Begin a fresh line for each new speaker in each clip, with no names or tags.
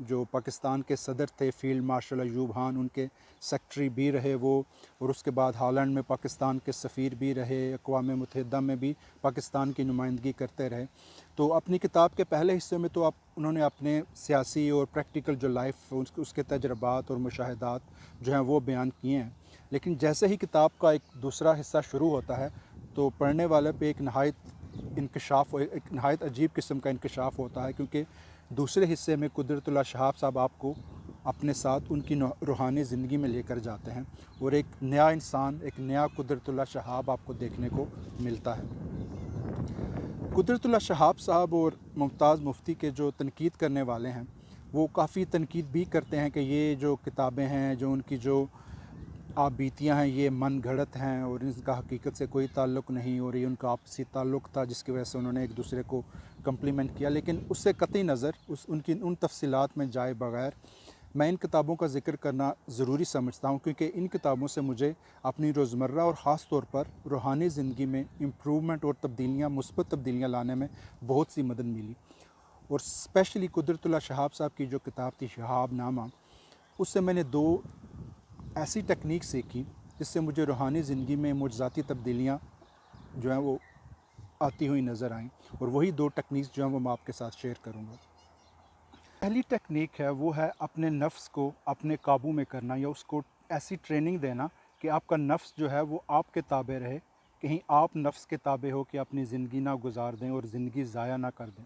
جو پاکستان کے صدر تھے فیلڈ مارشل ایوب خان، ان کے سیکٹری بھی رہے وہ، اور اس کے بعد ہالینڈ میں پاکستان کے سفیر بھی رہے، اقوام متحدہ میں بھی پاکستان کی نمائندگی کرتے رہے۔ تو اپنی کتاب کے پہلے حصے میں تو انہوں نے اپنے سیاسی اور پریکٹیکل جو لائف اس کے تجربات اور مشاہدات جو ہیں وہ بیان کیے ہیں، لیکن جیسے ہی کتاب کا ایک دوسرا حصہ شروع ہوتا ہے تو پڑھنے والے پہ ایک نہایت عجیب قسم کا انکشاف ہوتا ہے، کیونکہ دوسرے حصے میں قدرت اللہ شہاب صاحب آپ کو اپنے ساتھ ان کی روحانی زندگی میں لے کر جاتے ہیں، اور ایک نیا انسان، ایک نیا قدرت اللہ شہاب آپ کو دیکھنے کو ملتا ہے۔ قدرت اللہ شہاب صاحب اور ممتاز مفتی کے جو تنقید کرنے والے ہیں وہ کافی تنقید بھی کرتے ہیں کہ یہ جو کتابیں ہیں، جو ان کی جو آپ بیتیاں ہیں، یہ من گھڑت ہیں اور ان کا حقیقت سے کوئی تعلق نہیں، اور یہ ان کا آپسی تعلق تھا جس کی وجہ سے انہوں نے ایک دوسرے کو کمپلیمنٹ کیا۔ لیکن اس سے قطعی نظر ان تفصیلات میں جائے بغیر میں ان کتابوں کا ذکر کرنا ضروری سمجھتا ہوں، کیونکہ ان کتابوں سے مجھے اپنی روزمرہ اور خاص طور پر روحانی زندگی میں امپرومنٹ اور مثبت تبدیلیاں لانے میں بہت سی مدد ملی۔ اور اسپیشلی قدرت اللہ شہاب صاحب کی جو کتاب تھی شہاب نامہ، اس سے میں نے 2 ایسی ٹیکنیک سیکھی جس سے مجھے روحانی زندگی میں معجزاتی تبدیلیاں جو ہیں وہ آتی ہوئی نظر آئیں، اور وہی 2 ٹیکنیکس جو ہیں وہ میں آپ کے ساتھ شیئر کروں گا۔ پہلی ٹیکنیک ہے وہ ہے اپنے نفس کو اپنے قابو میں کرنا، یا اس کو ایسی ٹریننگ دینا کہ آپ کا نفس جو ہے وہ آپ کے تابع رہے، کہیں آپ نفس کے تابع ہو کہ اپنی زندگی نہ گزار دیں اور زندگی ضائع نہ کر دیں۔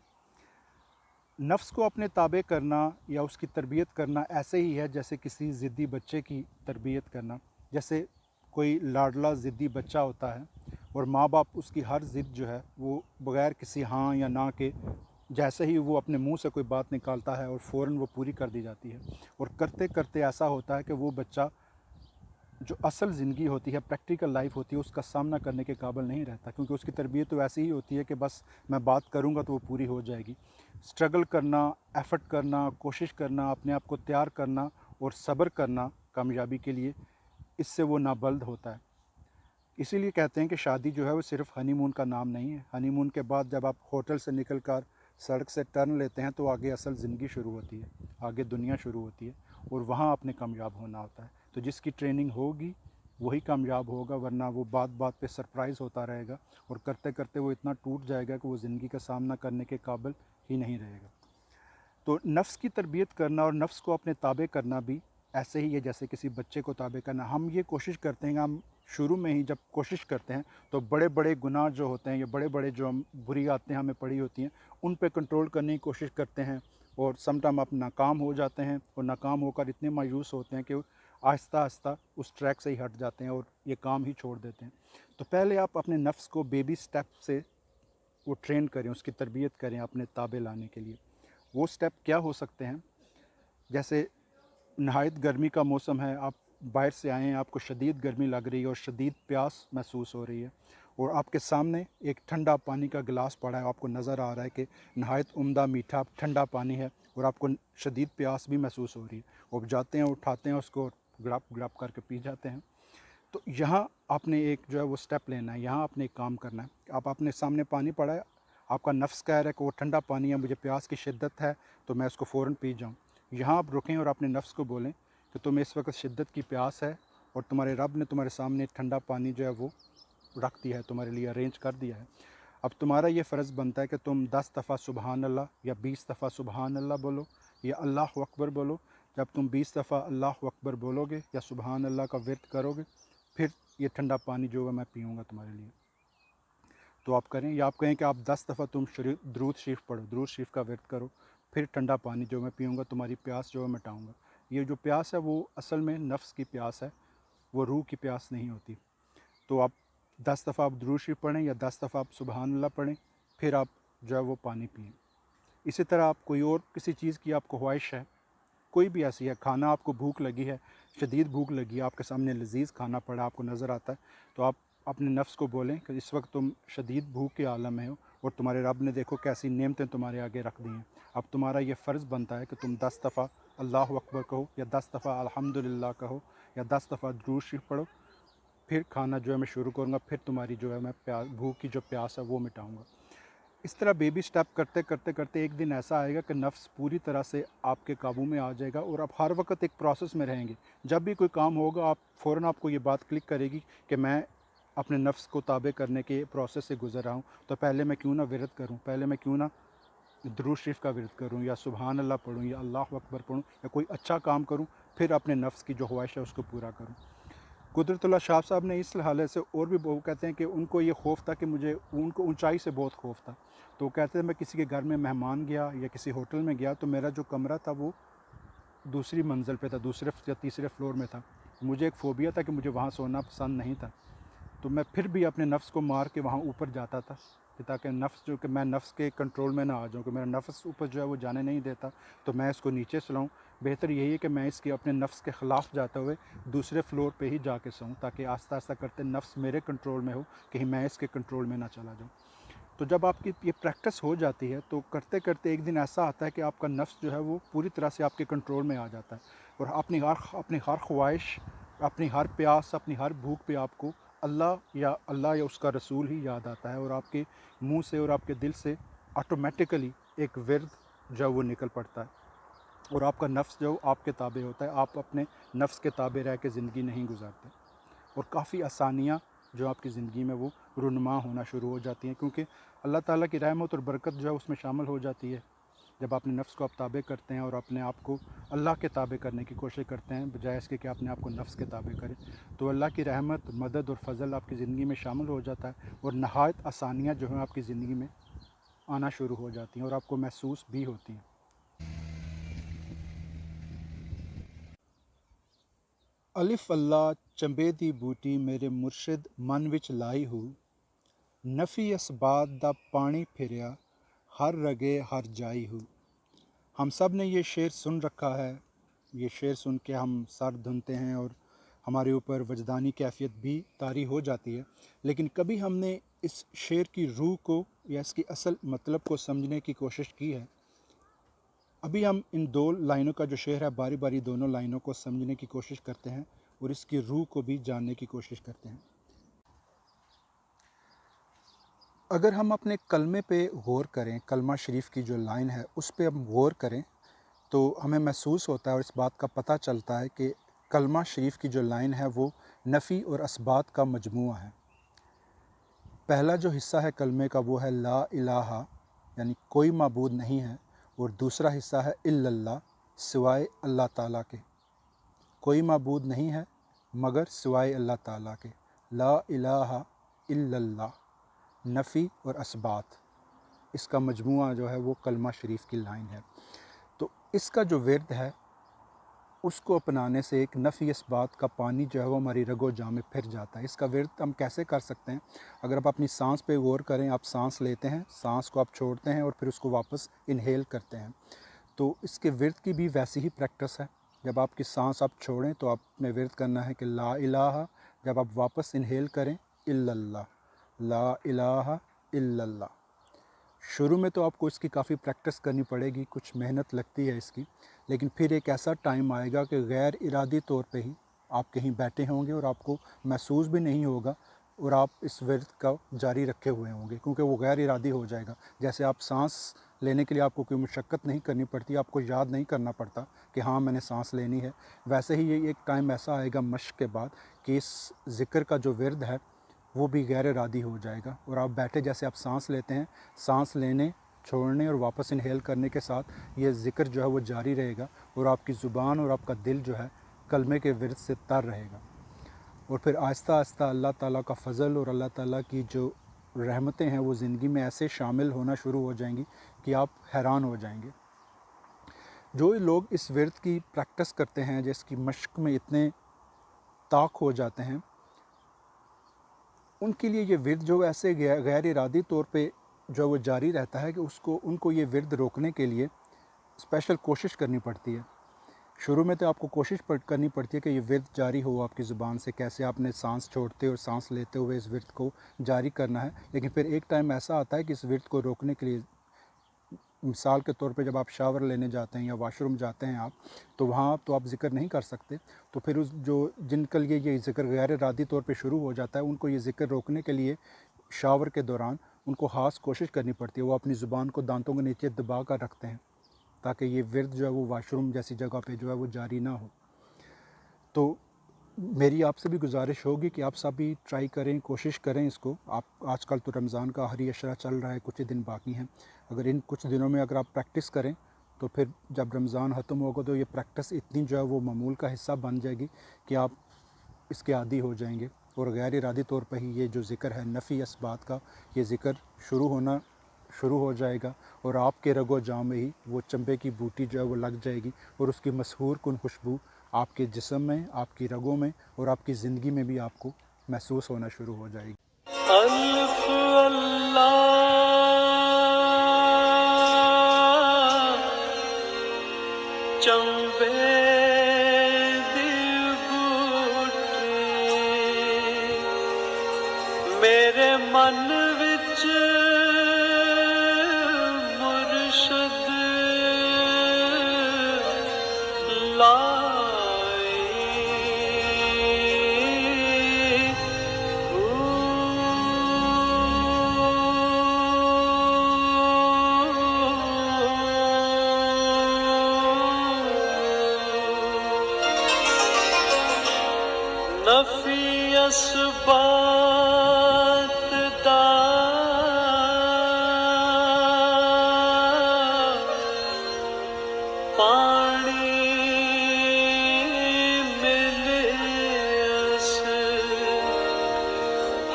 نفس کو اپنے تابع کرنا یا اس کی تربیت کرنا ایسے ہی ہے جیسے کسی ضدی بچے کی تربیت کرنا۔ جیسے کوئی لاڈلا ضدی بچہ ہوتا ہے اور ماں باپ اس کی ہر ضد جو ہے وہ بغیر کسی ہاں یا نہ کے، جیسے ہی وہ اپنے منہ سے کوئی بات نکالتا ہے اور فوراً وہ پوری کر دی جاتی ہے، اور کرتے کرتے ایسا ہوتا ہے کہ وہ بچہ جو اصل زندگی ہوتی ہے، پریکٹیکل لائف ہوتی ہے، اس کا سامنا کرنے کے قابل نہیں رہتا، کیونکہ اس کی تربیت تو ایسی ہی ہوتی ہے کہ بس میں بات کروں گا تو وہ پوری ہو جائے گی۔ اسٹرگل کرنا، ایفرٹ کرنا، کوشش کرنا، اپنے آپ کو تیار کرنا اور صبر کرنا کامیابی کے لیے، اس سے وہ نابلد ہوتا ہے۔ اسی لیے کہتے ہیں کہ شادی جو ہے وہ صرف ہنی مون کا نام نہیں ہے۔ ہنی مون کے بعد جب آپ ہوٹل سے نکل کر سڑک سے ٹرن لیتے ہیں تو آگے اصل زندگی شروع ہوتی ہے، آگے دنیا شروع ہوتی ہے، اور وہاں آپ نے کامیاب ہونا ہوتا ہے۔ تو جس کی ٹریننگ ہوگی وہی کامیاب ہوگا، ورنہ وہ بات بات پہ سرپرائز ہوتا رہے گا، اور کرتے کرتے وہ اتنا ٹوٹ جائے گا کہ وہ زندگی کا سامنا کرنے کے قابل ہی نہیں رہے گا۔ تو نفس کی تربیت کرنا اور نفس کو اپنے تابع کرنا بھی ایسے ہی ہے جیسے کسی بچے کو تابع کرنا۔ ہم یہ کوشش کرتے ہیں کہ ہم شروع میں ہی جب کوشش کرتے ہیں تو بڑے بڑے گناہ جو ہوتے ہیں یا بڑے بڑے جو بری عادتیں ہمیں پڑی ہوتی ہیں ان پہ کنٹرول کرنے کی کوشش کرتے ہیں، اور سم ٹائم آپ ناکام ہو جاتے ہیں، اور ناکام ہو کر اتنے مایوس ہوتے ہیں کہ آہستہ آہستہ اس ٹریک سے ہی ہٹ جاتے ہیں اور یہ کام ہی چھوڑ دیتے ہیں۔ تو پہلے آپ اپنے نفس کو بیبی سٹیپ سے وہ ٹرین کریں، اس کی تربیت کریں اپنے تابع لانے کے لیے۔ وہ سٹیپ کیا ہو سکتے ہیں؟ جیسے نہایت گرمی کا موسم ہے، آپ باہر سے آئے ہیں، آپ کو شدید گرمی لگ رہی ہے اور شدید پیاس محسوس ہو رہی ہے، اور آپ کے سامنے ایک ٹھنڈا پانی کا گلاس پڑا ہے، آپ کو نظر آ رہا ہے کہ نہایت عمدہ میٹھا ٹھنڈا پانی ہے، اور آپ کو شدید پیاس بھی محسوس ہو رہی ہے، آپ جاتے ہیں، اٹھاتے ہیں اس کو، گرپ گرپ کر کے پی جاتے ہیں۔ تو یہاں آپ نے ایک جو ہے وہ سٹیپ لینا ہے، یہاں آپ نے ایک کام کرنا ہے۔ آپ اپنے سامنے پانی پڑا ہے، آپ کا نفس کہہ رہا ہے کہ وہ ٹھنڈا پانی ہے، مجھے پیاس کی شدت ہے تو میں اس کو فوراً پی جاؤں۔ یہاں آپ رکیں اور اپنے نفس کو بولیں کہ تمہیں اس وقت شدت کی پیاس ہے، اور تمہارے رب نے تمہارے سامنے ٹھنڈا پانی جو ہے وہ رکھ دیا ہے، تمہارے لیے ارینج کر دیا ہے۔ اب تمہارا یہ فرض بنتا ہے کہ تم 10 دفعہ سبحان اللہ یا 20 دفعہ سبحان اللہ بولو یا اللہ اکبر بولو۔ جب تم 20 دفعہ اللہ اکبر بولو گے یا سبحان اللہ کا ورد کرو گے، پھر یہ ٹھنڈا پانی جو ہے میں پیوں گا تمہارے لیے۔ تو آپ کریں، یا آپ کہیں کہ آپ 10 دفعہ تم درود شریف پڑھو، درود شریف کا ورد کرو، پھر ٹھنڈا پانی جو میں پیوں گا تمہاری پیاس جو ہے مٹاؤں گا۔ یہ جو پیاس ہے وہ اصل میں نفس کی پیاس ہے، وہ روح کی پیاس نہیں ہوتی۔ تو آپ 10 دفعہ آپ درود شریف پڑھیں یا 10 دفعہ آپ سبحان اللہ پڑھیں، پھر آپ جو ہے وہ پانی پئیں۔ اسی طرح آپ کوئی اور کسی چیز کی آپ کو خواہش ہے، کوئی بھی ایسی ہے، کھانا آپ کو بھوک لگی ہے، شدید بھوک لگی ہے، آپ کے سامنے لذیذ کھانا پڑا آپ کو نظر آتا ہے، تو آپ اپنے نفس کو بولیں کہ اس وقت تم شدید بھوک کے عالم میں ہو، اور تمہارے رب نے دیکھو کیسی نعمتیں تمہارے آگے رکھ دی ہیں۔ اب تمہارا یہ فرض بنتا ہے کہ تم 10 دفعہ اللہ اکبر کہو، یا 10 دفعہ الحمدللہ کہو، یا 10 دفعہ درود شریف پڑھو، پھر کھانا جو ہے میں شروع کروں گا، پھر تمہاری جو ہے میں بھوک کی جو پیاس ہے وہ مٹاؤں گا۔ اس طرح بیبی سٹیپ کرتے کرتے کرتے ایک دن ایسا آئے گا کہ نفس پوری طرح سے آپ کے قابو میں آ جائے گا اور آپ ہر وقت ایک پروسیس میں رہیں گے. جب بھی کوئی کام ہوگا آپ فوراً آپ کو یہ بات کلک کرے گی کہ میں اپنے نفس کو تابع کرنے کے پروسیس سے گزر رہا ہوں, تو پہلے میں کیوں نہ ورد کروں, پہلے میں کیوں نہ درود شریف کا ورد کروں, یا سبحان اللہ پڑھوں, یا اللہ اکبر پڑھوں, یا کوئی اچھا کام کروں, پھر اپنے نفس کی جو خواہش ہے اس کو پورا کروں. قدرت اللہ شاہ صاحب نے اس حوالے سے اور بھی وہ کہتے ہیں کہ ان کو یہ خوف تھا کہ ان کو اونچائی سے بہت خوف تھا. تو وہ کہتے ہیں میں کسی کے گھر میں مہمان گیا یا کسی ہوٹل میں گیا تو میرا جو کمرہ تھا وہ دوسری منزل پہ تھا, دوسرے یا تیسرے فلور میں تھا. مجھے ایک فوبیا تھا کہ مجھے وہاں سونا پسند نہیں تھا, تو میں پھر بھی اپنے نفس کو مار کے وہاں اوپر جاتا تھا کہ تاکہ نفس جو کہ میں نفس کے کنٹرول میں نہ آ جاؤں, کہ میرا نفس اوپر جو ہے وہ جانے نہیں دیتا, تو میں اس کو نیچے سلاؤں. بہتر یہی ہے کہ میں اس کی اپنے نفس کے خلاف جاتے ہوئے دوسرے فلور پہ ہی جا کے سوؤں, تاکہ آہستہ آہستہ کرتے نفس میرے کنٹرول میں ہو, کہیں میں اس کے کنٹرول میں نہ چلا جاؤں. تو جب آپ کی یہ پریکٹس ہو جاتی ہے تو کرتے کرتے ایک دن ایسا آتا ہے کہ آپ کا نفس جو ہے وہ پوری طرح سے آپ کے کنٹرول میں آ جاتا ہے, اور اپنی ہر خواہش, اپنی ہر پیاس, اپنی ہر بھوک پہ آپ کو اللہ یا اس کا رسول ہی یاد آتا ہے, اور آپ کے منہ سے اور آپ کے دل سے آٹومیٹیکلی ایک ورد جو ہے وہ نکل پڑتا ہے, اور آپ کا نفس جو آپ کے تابع ہوتا ہے. آپ اپنے نفس کے تابع رہ کے زندگی نہیں گزارتے, اور کافی آسانیاں جو آپ کی زندگی میں وہ رونما ہونا شروع ہو جاتی ہیں, کیونکہ اللہ تعالیٰ کی رحمت اور برکت جو ہے اس میں شامل ہو جاتی ہے. جب اپنے نفس کو آپ تابع کرتے ہیں اور اپنے آپ کو اللہ کے تابع کرنے کی کوشش کرتے ہیں بجائے اس کے کہ اپنے آپ کو نفس کے تابع کریں, تو اللہ کی رحمت, مدد اور فضل آپ کی زندگی میں شامل ہو جاتا ہے, اور نہایت آسانیاں جو ہیں آپ کی زندگی میں آنا شروع ہو جاتی ہیں اور آپ کو محسوس بھی ہوتی ہیں. الف اللہ چنبے دی بوٹی میرے مرشد من وچ لائی ہو, نفی اسبات دا پانی پھریا ہر رگے ہر جائی ہو. ہم سب نے یہ شعر سن رکھا ہے, یہ شعر سن کے ہم سر دھنتے ہیں اور ہمارے اوپر وجدانی کیفیت بھی طاری ہو جاتی ہے, لیکن کبھی ہم نے اس شعر کی روح کو یا اس کی اصل مطلب کو سمجھنے کی کوشش کی ہے؟ ابھی ہم ان دو لائنوں کا جو شعر ہے باری باری دونوں لائنوں کو سمجھنے کی کوشش کرتے ہیں اور اس کی روح کو بھی جاننے کی کوشش کرتے ہیں. اگر ہم اپنے کلمے پہ غور کریں, کلمہ شریف کی جو لائن ہے اس پہ ہم غور کریں تو ہمیں محسوس ہوتا ہے اور اس بات کا پتہ چلتا ہے کہ کلمہ شریف کی جو لائن ہے وہ نفی اور اثبات کا مجموعہ ہے. پہلا جو حصہ ہے کلمے کا وہ ہے لا الہ, یعنی کوئی معبود نہیں ہے, اور دوسرا حصہ ہے الا اللہ, سوائے اللہ تعالیٰ کے. کوئی معبود نہیں ہے مگر سوائے اللہ تعالیٰ کے. لا الہ الا اللہ, نفی اور اثبات, اس کا مجموعہ جو ہے وہ کلمہ شریف کی لائن ہے. تو اس کا جو ورد ہے اس کو اپنانے سے ایک نفی اثبات کا پانی جو ہے وہ ہماری رگ و جان میں پھر جاتا ہے. اس کا ورد ہم کیسے کر سکتے ہیں؟ اگر آپ اپنی سانس پہ غور کریں, آپ سانس لیتے ہیں, سانس کو آپ چھوڑتے ہیں اور پھر اس کو واپس انہیل کرتے ہیں, تو اس کے ورد کی بھی ویسی ہی پریکٹس ہے. جب آپ کی سانس آپ چھوڑیں تو آپ نے ورد کرنا ہے کہ لا الہ, جب آپ واپس انہیل کریں الا اللہ, لا الہ الا اللہ. شروع میں تو آپ کو اس کی کافی پریکٹس کرنی پڑے گی, کچھ محنت لگتی ہے اس کی, لیکن پھر ایک ایسا ٹائم آئے گا کہ غیر ارادی طور پہ ہی آپ کہیں بیٹھے ہوں گے اور آپ کو محسوس بھی نہیں ہوگا, اور آپ اس ورد کا جاری رکھے ہوئے ہوں گے, کیونکہ وہ غیر ارادی ہو جائے گا. جیسے آپ سانس لینے کے لیے آپ کو کوئی مشقت نہیں کرنی پڑتی, آپ کو یاد نہیں کرنا پڑتا کہ ہاں میں نے سانس لینی ہے, ویسے ہی یہ ایک ٹائم ایسا آئے گا مشق کے بعد کہ اس ذکر کا جو ورد ہے وہ بھی غیر ارادی ہو جائے گا, اور آپ بیٹھے جیسے آپ سانس لیتے ہیں, سانس لینے, چھوڑنے اور واپس انہیل کرنے کے ساتھ یہ ذکر جو ہے وہ جاری رہے گا, اور آپ کی زبان اور آپ کا دل جو ہے کلمے کے ورد سے تر رہے گا. اور پھر آہستہ آہستہ اللہ تعالیٰ کا فضل اور اللہ تعالیٰ کی جو رحمتیں ہیں وہ زندگی میں ایسے شامل ہونا شروع ہو جائیں گی کہ آپ حیران ہو جائیں گے. جو لوگ اس ورد کی پریکٹس کرتے ہیں, جس کی مشق میں اتنے طاق ہو جاتے ہیں, ان کے لیے یہ ورد جو ایسے غیر ارادی طور پہ جو وہ جاری رہتا ہے کہ ان کو یہ ورد روکنے کے لیے اسپیشل کوشش کرنی پڑتی ہے. شروع میں تو آپ کو کوشش کرنی پڑتی ہے کہ یہ ورد جاری ہو آپ کی زبان سے, کیسے آپ نے سانس چھوڑتے اور سانس لیتے ہوئے اس ورد کو جاری کرنا ہے. لیکن پھر ایک ٹائم ایسا آتا ہے کہ اس ورد کو روکنے کے لیے, مثال کے طور پہ جب آپ شاور لینے جاتے ہیں یا واش روم جاتے ہیں آپ, تو وہاں تو آپ ذکر نہیں کر سکتے, تو پھر جن کے لیے یہ ذکر غیر ارادی طور پہ شروع ہو جاتا ہے ان کو یہ ذکر روکنے کے لیے شاور کے دوران ان کو خاص کوشش کرنی پڑتی ہے، وہ اپنی زبان کو دانتوں کے نیچے دبا کر رکھتے ہیں تاکہ یہ ورد جو ہے وہ واش روم جیسی جگہ پہ جو ہے وہ جاری نہ ہو۔ تو میری آپ سے بھی گزارش ہوگی کہ آپ سب بھی ٹرائی کریں، کوشش کریں اس کو۔ آپ آج کل تو رمضان کا آخری عشرہ چل رہا ہے، کچھ ہی دن باقی ہیں، اگر ان کچھ دنوں میں اگر آپ پریکٹس کریں تو پھر جب رمضان ختم ہوگا تو یہ پریکٹس اتنی جو ہے وہ معمول کا حصہ بن جائے گی کہ آپ اس کے عادی ہو جائیں گے، اور غیر ارادی طور پہ ہی یہ جو ذکر ہے نفی اسبات کا، یہ ذکر شروع ہو جائے گا، اور آپ کے رگ و جاں میں ہی وہ چنبے کی بوٹی جو ہے وہ لگ جائے گی، اور اس کی مسحور کن خوشبو آپ کے جسم میں، آپ کی رگوں میں اور آپ کی زندگی میں بھی آپ کو محسوس ہونا شروع ہو جائے گی۔
الف اللہ چنبے دی بوٹی میرے من وچ مرشد نفی اسبات دا پانی ملے اس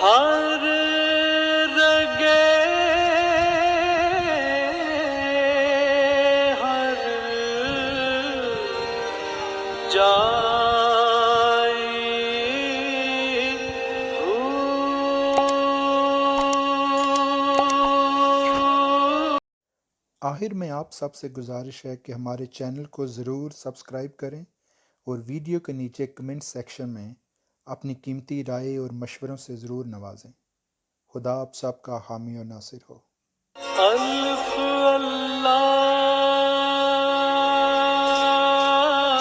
ہر رگے ہر
آخر میں آپ سب سے گزارش ہے کہ ہمارے چینل کو ضرور سبسکرائب کریں اور ویڈیو کے نیچے کمنٹ سیکشن میں اپنی قیمتی رائے اور مشوروں سے ضرور نوازیں۔ خدا آپ سب کا حامی و ناصر ہو۔
الف اللہ